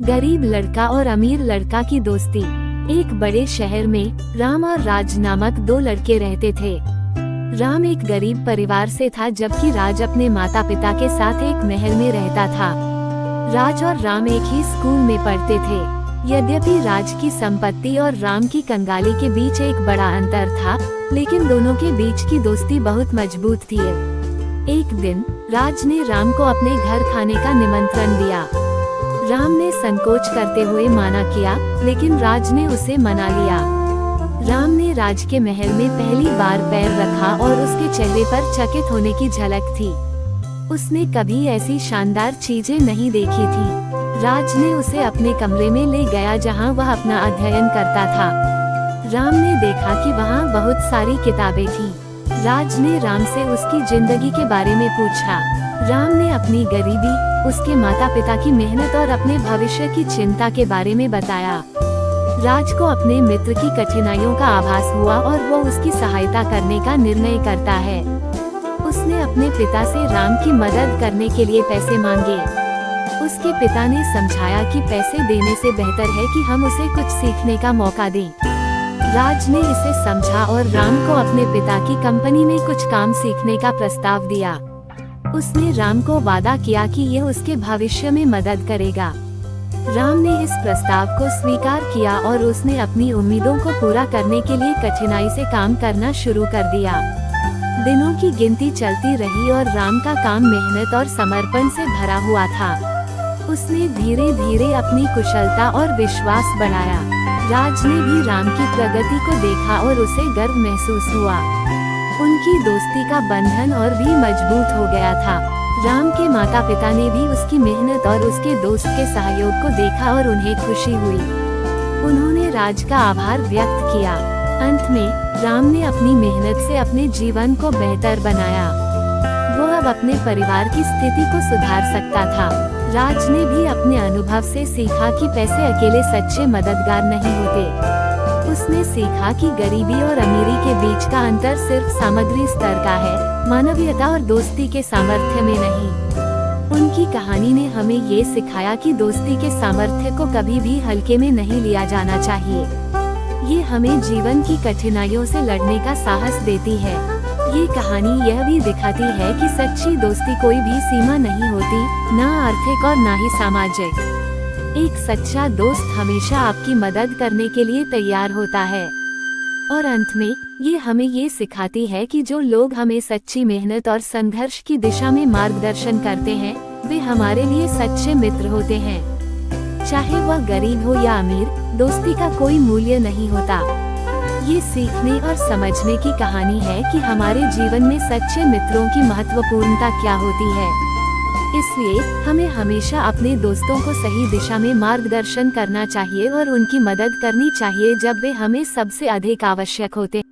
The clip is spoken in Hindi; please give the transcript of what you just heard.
गरीब लड़का और अमीर लड़का की दोस्ती। एक बड़े शहर में राम और राज नामक दो लड़के रहते थे। राम एक गरीब परिवार से था, जबकि राज अपने माता पिता के साथ एक महल में रहता था। राज और राम एक ही स्कूल में पढ़ते थे। यद्यपि राज की संपत्ति और राम की कंगाली के बीच एक बड़ा अंतर था, लेकिन दोनों के बीच की दोस्ती बहुत मजबूत थी। एक दिन राज ने राम को अपने घर खाने का निमंत्रण दिया। राम ने संकोच करते हुए माना किया, लेकिन राज ने उसे मना लिया। राम ने राज के महल में पहली बार पैर रखा और उसके चेहरे पर चकित होने की झलक थी। उसने कभी ऐसी शानदार चीजें नहीं देखी थी। राज ने उसे अपने कमरे में ले गया, जहां वह अपना अध्ययन करता था। राम ने देखा कि वहां बहुत सारी किताबें थीं। राज ने राम से उसकी जिंदगी के बारे में पूछा। राम ने अपनी गरीबी, उसके माता पिता की मेहनत और अपने भविष्य की चिंता के बारे में बताया। राज को अपने मित्र की कठिनाइयों का आभास हुआ और वो उसकी सहायता करने का निर्णय करता है। उसने अपने पिता से राम की मदद करने के लिए पैसे मांगे। उसके पिता ने समझाया कि पैसे देने से बेहतर है कि हम उसे कुछ सीखने का मौका दें। राज ने इसे समझा और राम को अपने पिता की कंपनी में कुछ काम सीखने का प्रस्ताव दिया। उसने राम को वादा किया कि यह उसके भविष्य में मदद करेगा। राम ने इस प्रस्ताव को स्वीकार किया और उसने अपनी उम्मीदों को पूरा करने के लिए कठिनाई से काम करना शुरू कर दिया। दिनों की गिनती चलती रही और राम का काम मेहनत और समर्पण से भरा हुआ था। उसने धीरे धीरे अपनी कुशलता और विश्वास बढ़ाया। राज ने भी राम की प्रगति को देखा और उसे गर्व महसूस हुआ। उनकी दोस्ती का बंधन और भी मजबूत हो गया था। राम के माता पिता ने भी उसकी मेहनत और उसके दोस्त के सहयोग को देखा और उन्हें खुशी हुई। उन्होंने राज का आभार व्यक्त किया। अंत में राम ने अपनी मेहनत से अपने जीवन को बेहतर बनाया। वो अब अपने परिवार की स्थिति को सुधार सकता था। राज ने भी अपने अनुभव से सीखा कि पैसे अकेले सच्चे मददगार नहीं होते। उसने सीखा कि गरीबी और अमीरी के बीच का अंतर सिर्फ सामग्री स्तर का है, मानवीयता और दोस्ती के सामर्थ्य में नहीं। उनकी कहानी ने हमें ये सिखाया कि दोस्ती के सामर्थ्य को कभी भी हल्के में नहीं लिया जाना चाहिए। ये हमें जीवन की कठिनाइयों से लड़ने का साहस देती है। ये कहानी यह भी दिखाती है कि सच्ची दोस्ती कोई भी सीमा नहीं होती, न आर्थिक और न ही सामाजिक। एक सच्चा दोस्त हमेशा आपकी मदद करने के लिए तैयार होता है। और अंत में ये हमें ये सिखाती है कि जो लोग हमें सच्ची मेहनत और संघर्ष की दिशा में मार्गदर्शन करते हैं, वे हमारे लिए सच्चे मित्र होते हैं। चाहे वह गरीब हो या अमीर, दोस्ती का कोई मूल्य नहीं होता। ये सीखने और समझने की कहानी है कि हमारे जीवन में सच्चे मित्रों की महत्वपूर्णता क्या होती है। इसलिए हमें हमेशा अपने दोस्तों को सही दिशा में मार्गदर्शन करना चाहिए और उनकी मदद करनी चाहिए जब वे हमें सबसे अधिक आवश्यक होते हैं।